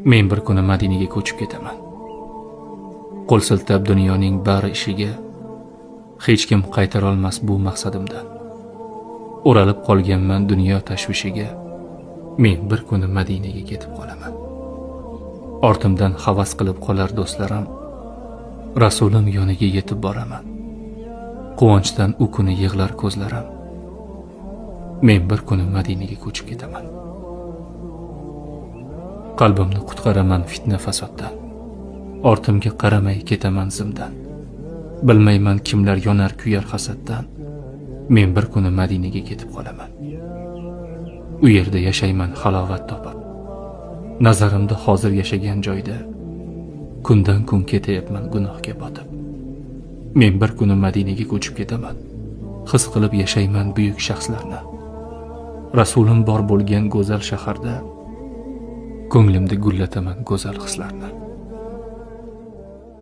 Men bir kuni Madinaga ko'chib ketaman. Qo'l siltab dunyoning bari ishiga, hech kim qaytara olmas bu maqsadimdan. O'ralib qolganman dunyo tashvishiga, men bir kuni Madinaga ketib qolaman. Ortimdan havas qilib qolar do'stlarim, Rasulim yoniga yetib boraman. Quvonchdan u kuni yig'lar ko'zlarim, men bir kuni Madinaga ko'chib ketaman. Qalbimni qutqaraman fitna fasoddan, ortimga qaramay ketaman zimdan. Bilmayman kimlar yonar kuyar hasaddan, men bir kuni Madinaga ketib qolaman. U yerda yashayman halovat topib, nazarimda hozir yashagan joyda kundan kun ketayapman gunohga botib. Men bir kuni Madinaga ko'chib ketaman, his qilib yashayman buyuk shaxslarni. Rasulim bor bo'lgan go'zal shaharda ko'nglimda gullataman go'zal hislarni.